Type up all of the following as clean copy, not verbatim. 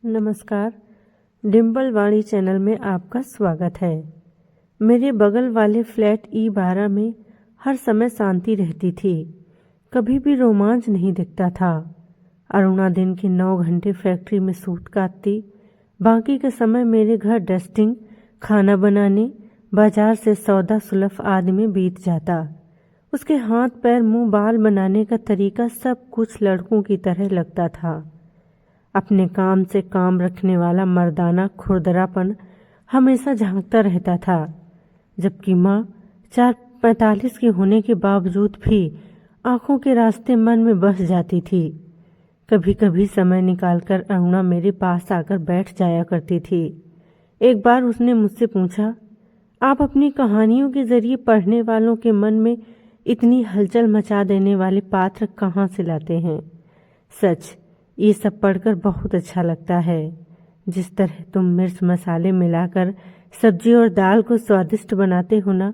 नमस्कार। डिम्पल वाणी चैनल में आपका स्वागत है। मेरे बगल वाले फ्लैट E12 में हर समय शांति रहती थी, कभी भी रोमांच नहीं दिखता था। अरुणा दिन के 9 घंटे फैक्ट्री में सूत काटती, बाकी का समय मेरे घर डस्टिंग, खाना बनाने, बाजार से सौदा सुलभ आदि में बीत जाता। उसके हाथ पैर मुंह बाल बनाने का तरीका सब कुछ लड़कों की तरह लगता था। अपने काम से काम रखने वाला मर्दाना खुरदरापन हमेशा झांकता रहता था, जबकि माँ 4:45 की होने के बावजूद भी आंखों के रास्ते मन में बस जाती थी। कभी कभी समय निकालकर अरुणा मेरे पास आकर बैठ जाया करती थी। एक बार उसने मुझसे पूछा, आप अपनी कहानियों के जरिए पढ़ने वालों के मन में इतनी हलचल मचा देने वाले पात्र कहाँ से लाते हैं? सच, ये सब पढ़कर बहुत अच्छा लगता है। जिस तरह तुम मिर्च मसाले मिलाकर सब्जी और दाल को स्वादिष्ट बनाते हो ना,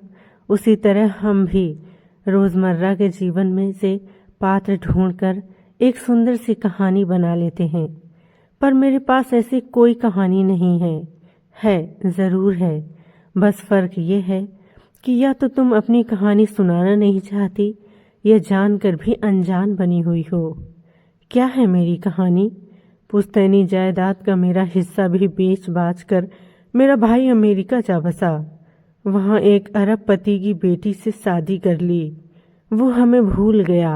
उसी तरह हम भी रोजमर्रा के जीवन में से पात्र ढूंढकर एक सुंदर सी कहानी बना लेते हैं। पर मेरे पास ऐसी कोई कहानी नहीं है। जरूर है, बस फर्क ये है कि या तो तुम अपनी कहानी सुनाना नहीं चाहती या जानकर भी अनजान बनी हुई हो। क्या है मेरी कहानी? पुश्तैनी जायदाद का मेरा हिस्सा भी बेच बाच कर मेरा भाई अमेरिका जा बसा। वहाँ एक अरबपति की बेटी से शादी कर ली। वो हमें भूल गया,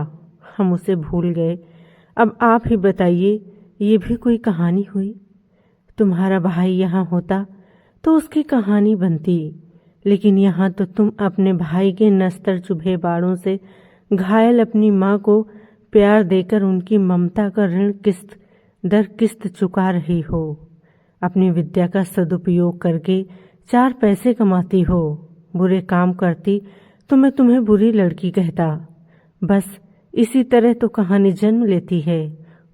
हम उसे भूल गए। अब आप ही बताइए, ये भी कोई कहानी हुई? तुम्हारा भाई यहाँ होता तो उसकी कहानी बनती, लेकिन यहाँ तो तुम अपने भाई के नस्तर चुभे बाड़ों से घायल अपनी माँ को प्यार देकर उनकी ममता का ऋण किस्त दर किस्त चुका रही हो। अपनी विद्या का सदुपयोग करके 4 पैसे कमाती हो। बुरे काम करती तो मैं तुम्हें बुरी लड़की कहता। बस इसी तरह तो कहानी जन्म लेती है।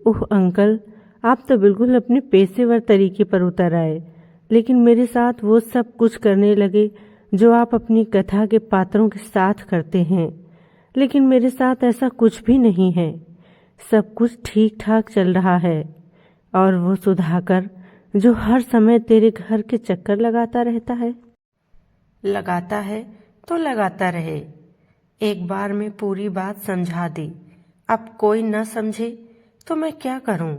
ओह अंकल, आप तो बिल्कुल अपने पेशेवर तरीके पर उतर आए, लेकिन मेरे साथ वो सब कुछ करने लगे जो आप अपनी कथा के पात्रों के साथ करते हैं। लेकिन मेरे साथ ऐसा कुछ भी नहीं है। सब कुछ ठीक ठाक चल रहा है। और वो सुधाकर जो हर समय तेरे घर के चक्कर लगाता रहता है तो लगाता रहे। एक बार में पूरी बात समझा दी, अब कोई न समझे तो मैं क्या करूं?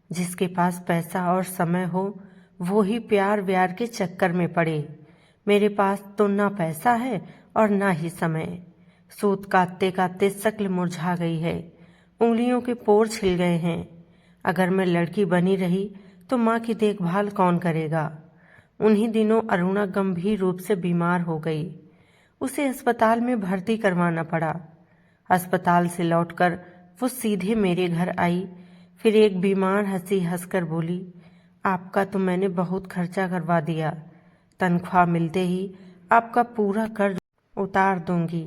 जिसके पास पैसा और समय हो वो ही प्यार व्यार के चक्कर में पड़े। मेरे पास तो ना पैसा है और ना ही समय। सूत काटते काटते शक्ल मुरझा गई है, उंगलियों के पोर छिल गए हैं। अगर मैं लड़की बनी रही तो माँ की देखभाल कौन करेगा? उन्हीं दिनों अरुणा गंभीर रूप से बीमार हो गई। उसे अस्पताल में भर्ती करवाना पड़ा। अस्पताल से लौटकर वो सीधे मेरे घर आई। फिर एक बीमार हंसी हंसकर बोली, आपका तो मैंने बहुत खर्चा करवा दिया। तनख्वाह मिलते ही आपका पूरा कर्ज उतार दूंगी।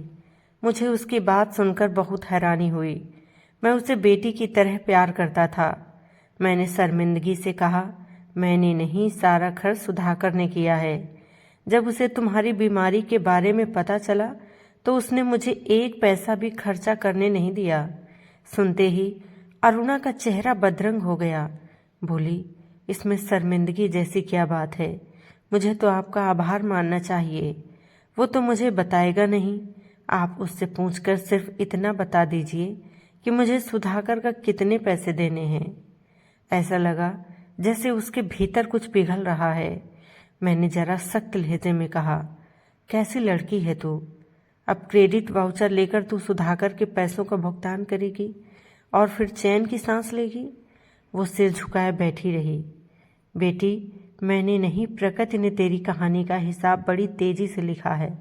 मुझे उसकी बात सुनकर बहुत हैरानी हुई। मैं उसे बेटी की तरह प्यार करता था। मैंने शर्मिंदगी से कहा, मैंने नहीं, सारा खर्च सुधाकर ने किया है। जब उसे तुम्हारी बीमारी के बारे में पता चला तो उसने मुझे 1 पैसा भी खर्चा करने नहीं दिया। सुनते ही अरुणा का चेहरा बदरंग हो गया। बोली, इसमें शर्मिंदगी जैसी क्या बात है? मुझे तो आपका आभार मानना चाहिए। वो तो मुझे बताएगा नहीं। आप उससे पूछकर सिर्फ इतना बता दीजिए कि मुझे सुधाकर का कितने पैसे देने हैं। ऐसा लगा जैसे उसके भीतर पिघल पिघल रहा है। मैंने जरा सख्त लहजे में कहा, कैसी लड़की है तू? अब क्रेडिट वाउचर लेकर तू सुधाकर के पैसों का भुगतान करेगी और फिर चैन की सांस लेगी? वो सिर झुकाए बैठी रही। बेटी, मैंने नहीं, प्रकृति ने तेरी कहानी का हिसाब बड़ी तेजी से लिखा है।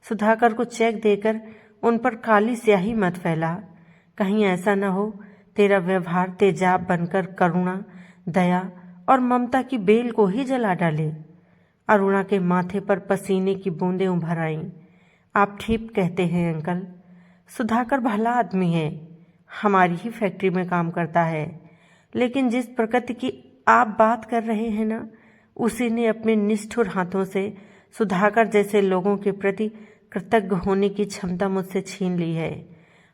सुधाकर को चेक देकर उन पर काली स्याही मत फैला। कहीं ऐसा न हो तेरा व्यवहार तेजाब बनकर करुणा, दया और ममता की बेल को ही जला डाले। अरुणा के माथे पर पसीने की बूंदें उभर आईं। आप ठीक कहते हैं अंकल, सुधाकर भला आदमी है, हमारी ही फैक्ट्री में काम करता है। लेकिन जिस प्रकृति की आप बात कर रहे हैं ना, उसी ने अपने निष्ठुर हाथों से सुधाकर जैसे लोगों के प्रति कृतज्ञ होने की क्षमता मुझसे छीन ली है।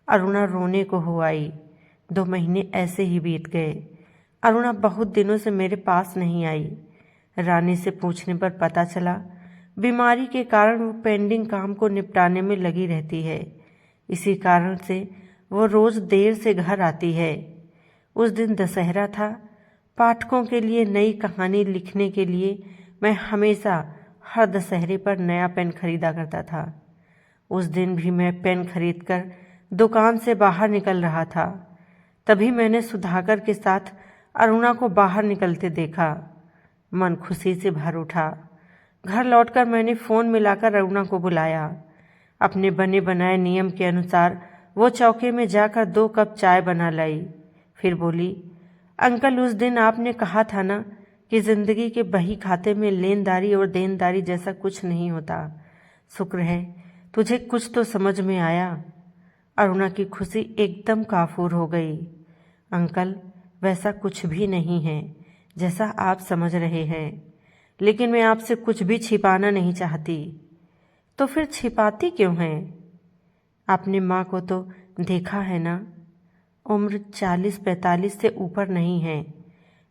अरुणा रोने को हो आई। 2 महीने ऐसे ही बीत गए। अरुणा बहुत दिनों से मेरे पास नहीं आई। रानी से पूछने पर पता चला बीमारी के कारण वो पेंडिंग काम को निपटाने में लगी रहती है। इसी कारण से वो रोज देर से घर आती है। उस दिन दशहरा था। पाठकों के लिए नई कहानी लिखने के लिए मैं हमेशा हर दशहरे पर नया पेन खरीदा करता था। उस दिन भी मैं पेन खरीदकर दुकान से बाहर निकल रहा था। तभी मैंने सुधाकर के साथ अरुणा को बाहर निकलते देखा। मन खुशी से भर उठा। घर लौटकर मैंने फ़ोन मिलाकर अरुणा को बुलाया। अपने बने बनाए नियम के अनुसार वो चौके में जाकर 2 कप चाय बना लाई। फिर बोली, अंकल उस दिन आपने कहा था ना कि ज़िंदगी के बही खाते में लेनदारी और देनदारी जैसा कुछ नहीं होता। शुक्र है तुझे कुछ तो समझ में आया। अरुणा की खुशी एकदम काफूर हो गई। अंकल वैसा कुछ भी नहीं है जैसा आप समझ रहे हैं, लेकिन मैं आपसे कुछ भी छिपाना नहीं चाहती। तो फिर छिपाती क्यों हैं? आपने माँ को तो देखा है ना, उम्र 40-45 से ऊपर नहीं है,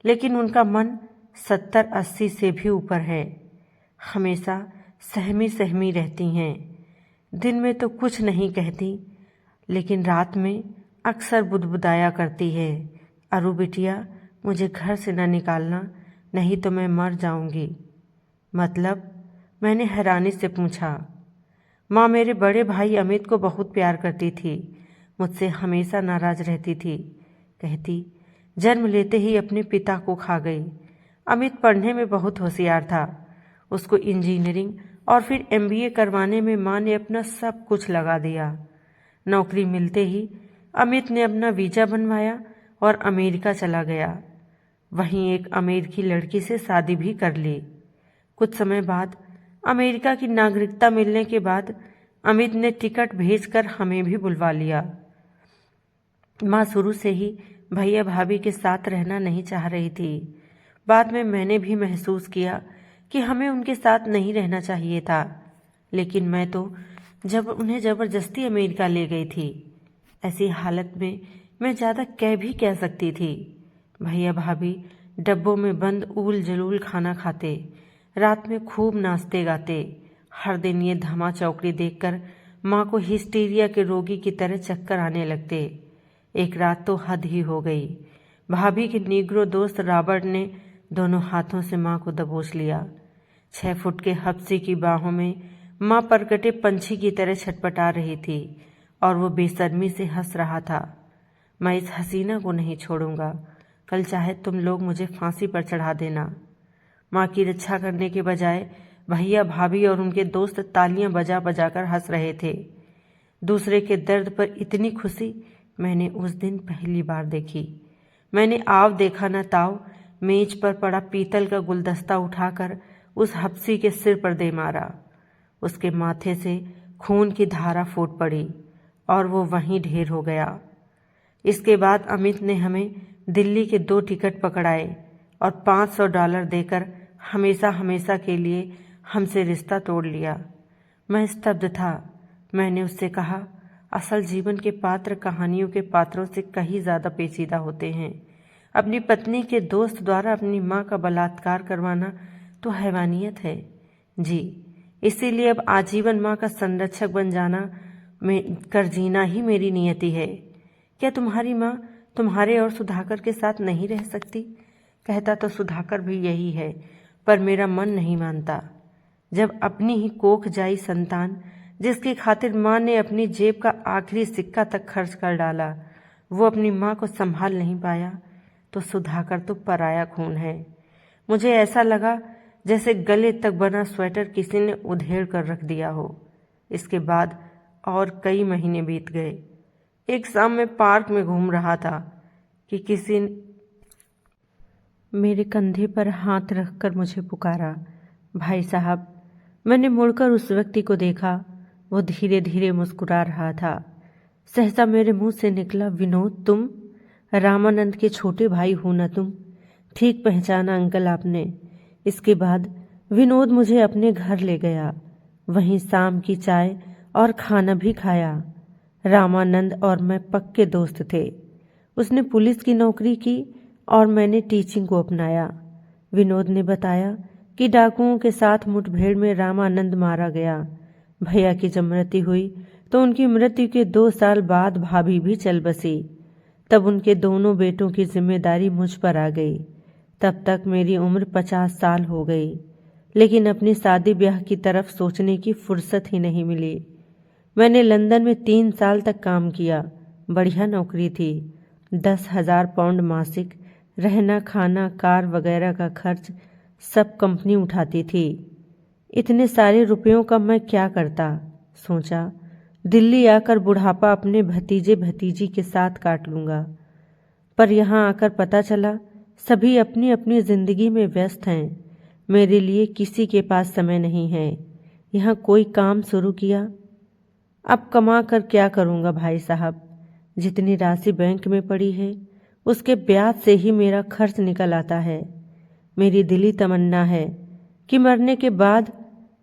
लेकिन उनका मन 70-80 से भी ऊपर है। हमेशा सहमी सहमी रहती हैं। दिन में तो कुछ नहीं कहती, लेकिन रात में अक्सर बुदबुदाया करती है, अरु बिटिया मुझे घर से न निकालना, नहीं तो मैं मर जाऊंगी। मतलब? मैंने हैरानी से पूछा। माँ मेरे बड़े भाई अमित को बहुत प्यार करती थी, मुझसे हमेशा नाराज रहती थी। कहती जन्म लेते ही अपने पिता को खा गई। अमित पढ़ने में बहुत होशियार था। उसको इंजीनियरिंग और फिर MBA करवाने में माँ ने अपना सब कुछ लगा दिया। नौकरी मिलते ही अमित ने अपना वीज़ा बनवाया और अमेरिका चला गया। वहीं एक अमेरिकी लड़की से शादी भी कर ली। कुछ समय बाद अमेरिका की नागरिकता मिलने के बाद अमित ने टिकट भेजकर हमें भी बुलवा लिया। माँ शुरू से ही भैया भाभी के साथ रहना नहीं चाह रही थी। बाद में मैंने भी महसूस किया कि हमें उनके साथ नहीं रहना चाहिए था, लेकिन मैं तो जब उन्हें ज़बरदस्ती अमेरिका ले गई थी। ऐसी हालत में मैं ज़्यादा भी कह सकती थी। भैया भाभी डब्बों में बंद ऊल जलूल खाना खाते, रात में खूब नाचते गाते। हर दिन ये धमा चौकड़ी देखकर माँ को हिस्टीरिया के रोगी की तरह चक्कर आने लगते। एक रात तो हद ही हो गई। भाभी के नीग्रो दोस्त रॉबर्ट ने दोनों हाथों से माँ को दबोच लिया। 6 फुट के हफ्सी की बाहों में माँ परकटे पंछी की तरह छटपटा रही थी और वो बेशर्मी से हंस रहा था। मैं इस हसीना को नहीं छोड़ूंगा, कल चाहे तुम लोग मुझे फांसी पर चढ़ा देना। माँ की रक्षा करने के बजाय भैया भाभी और उनके दोस्त तालियां बजा बजा कर हंस रहे थे। दूसरे के दर्द पर इतनी खुशी मैंने उस दिन पहली बार देखी। मैंने आव देखा न ताव मेज पर पड़ा पीतल का गुलदस्ता उठाकर उस हफ्सी के सिर पर दे मारा। उसके माथे से खून की धारा फूट पड़ी और वो वहीं ढेर हो गया। इसके बाद अमित ने हमें दिल्ली के 2 टिकट पकड़ाए और $500 देकर हमेशा हमेशा के लिए हमसे रिश्ता तोड़ लिया। मैं स्तब्ध था। मैंने उससे कहा, असल जीवन के पात्र कहानियों के पात्रों से कहीं ज़्यादा पेचीदा होते हैं। अपनी पत्नी के दोस्त द्वारा अपनी माँ का बलात्कार करवाना तो हैवानियत है जी। इसीलिए अब आजीवन माँ का संरक्षक बन जाना में कर जीना ही मेरी नियति है। क्या तुम्हारी माँ तुम्हारे और सुधाकर के साथ नहीं रह सकती? कहता तो सुधाकर भी यही है, पर मेरा मन नहीं मानता। जब अपनी ही कोख जाई संतान, जिसकी खातिर माँ ने अपनी जेब का आखिरी सिक्का तक खर्च कर डाला, वो अपनी माँ को संभाल नहीं पाया, तो सुधाकर तो पराया खून है। मुझे ऐसा लगा जैसे गले तक बना स्वेटर किसी ने उधेड़ कर रख दिया हो। इसके बाद और कई महीने बीत गए। एक शाम मैं पार्क में घूम रहा था कि किसी ने मेरे कंधे पर हाथ रखकर मुझे पुकारा, भाई साहब। मैंने मुड़कर उस व्यक्ति को देखा। वो धीरे धीरे मुस्कुरा रहा था। सहसा मेरे मुंह से निकला, विनोद तुम? रामानंद के छोटे भाई हो ना तुम? ठीक पहचाना अंकल आपने। इसके बाद विनोद मुझे अपने घर ले गया। वहीं शाम की चाय और खाना भी खाया। रामानंद और मैं पक्के दोस्त थे। उसने पुलिस की नौकरी की और मैंने टीचिंग को अपनाया। विनोद ने बताया कि डाकुओं के साथ मुठभेड़ में रामानंद मारा गया। भैया की जब मृत्यु हुई तो उनकी मृत्यु के 2 साल बाद भाभी भी चल बसी। तब उनके दोनों बेटों की जिम्मेदारी मुझ पर आ गई। तब तक मेरी उम्र 50 साल हो गई, लेकिन अपनी शादी ब्याह की तरफ सोचने की फुर्सत ही नहीं मिली। मैंने लंदन में 3 साल तक काम किया। बढ़िया नौकरी थी। 10,000 पाउंड मासिक, रहना खाना कार वगैरह का खर्च सब कंपनी उठाती थी। इतने सारे रुपयों का मैं क्या करता। सोचा दिल्ली आकर बुढ़ापा अपने भतीजे भतीजी के साथ काट लूँगा। पर यहाँ आकर पता चला सभी अपनी अपनी जिंदगी में व्यस्त हैं। मेरे लिए किसी के पास समय नहीं है। यहाँ कोई काम शुरू किया। अब कमा कर क्या करूँगा भाई साहब। जितनी राशि बैंक में पड़ी है उसके ब्याज से ही मेरा खर्च निकल आता है। मेरी दिली तमन्ना है कि मरने के बाद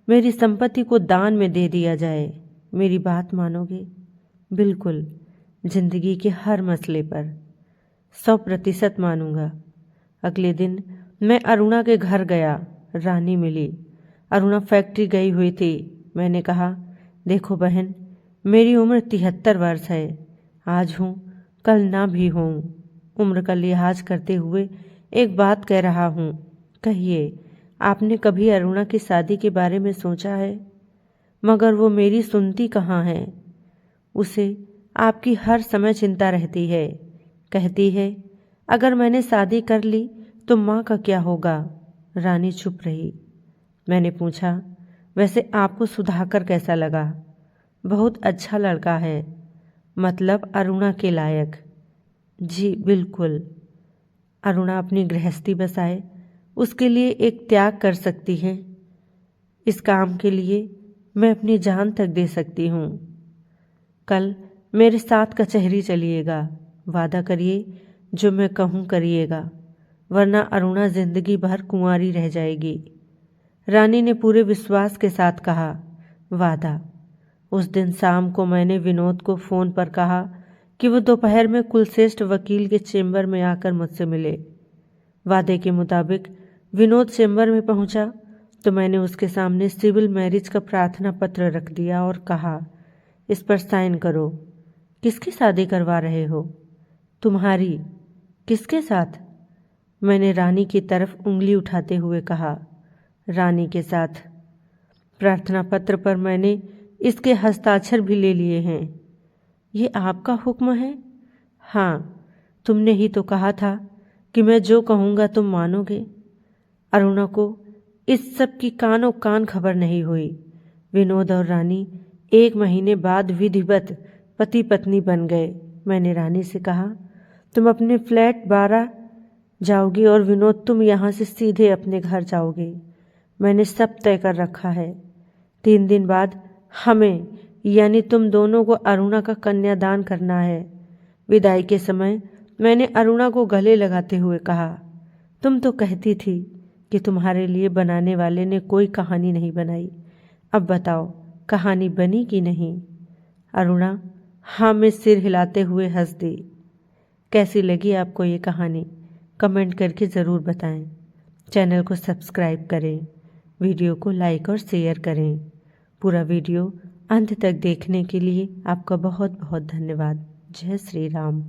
मेरी संपत्ति को दान में दे दिया जाए। मेरी बात मानोगे? बिल्कुल, जिंदगी के हर मसले पर 100% मानूंगा। अगले दिन मैं अरुणा के घर गया। रानी मिली। अरुणा फैक्ट्री गई हुई थी। मैंने कहा, देखो बहन, मेरी उम्र 73 वर्ष है। आज हूँ, कल ना भी हूँ। उम्र का लिहाज करते हुए एक बात कह रहा हूँ। कहिए, आपने कभी अरुणा की शादी के बारे में सोचा है? मगर वो मेरी सुनती कहाँ है। उसे आपकी हर समय चिंता रहती है। कहती है अगर मैंने शादी कर ली तो माँ का क्या होगा। रानी चुप रही। मैंने पूछा, वैसे आपको सुधाकर कैसा लगा? बहुत अच्छा लड़का है, मतलब अरुणा के लायक। जी बिल्कुल। अरुणा अपनी गृहस्थी बसाए, उसके लिए एक त्याग कर सकती है। इस काम के लिए मैं अपनी जान तक दे सकती हूँ। कल मेरे साथ कचहरी चलिएगा। वादा करिए, जो मैं कहूँ करिएगा, वरना अरुणा जिंदगी भर कुंवारी रह जाएगी। रानी ने पूरे विश्वास के साथ कहा, वादा। उस दिन शाम को मैंने विनोद को फ़ोन पर कहा कि वो दोपहर में कुलश्रेष्ठ वकील के चेंबर में आकर मुझसे मिले। वादे के मुताबिक विनोद चेंबर में पहुंचा तो मैंने उसके सामने सिविल मैरिज का प्रार्थना पत्र रख दिया और कहा, इस पर साइन करो। किसकी शादी करवा रहे हो? तुम्हारी। किसके साथ? मैंने रानी की तरफ उंगली उठाते हुए कहा, रानी के साथ। प्रार्थना पत्र पर मैंने इसके हस्ताक्षर भी ले लिए हैं। ये आपका हुक्म है? हाँ, तुमने ही तो कहा था कि मैं जो कहूँगा तुम मानोगे। अरुणा को इस सब की कानों कान खबर नहीं हुई। विनोद और रानी 1 महीने बाद विधिवत पति पत्नी बन गए। मैंने रानी से कहा, तुम अपने फ्लैट 12 जाओगी और विनोद तुम यहाँ से सीधे अपने घर जाओगे। मैंने सब तय कर रखा है। 3 दिन बाद हमें यानी तुम दोनों को अरुणा का कन्यादान करना है। विदाई के समय मैंने अरुणा को गले लगाते हुए कहा, तुम तो कहती थी कि तुम्हारे लिए बनाने वाले ने कोई कहानी नहीं बनाई। अब बताओ, कहानी बनी कि नहीं? अरुणा हाँ में सिर हिलाते हुए हंस दी। कैसी लगी आपको ये कहानी? कमेंट करके ज़रूर बताएं। चैनल को सब्सक्राइब करें, वीडियो को लाइक और शेयर करें। पूरा वीडियो अंत तक देखने के लिए आपका बहुत बहुत धन्यवाद। जय श्री राम।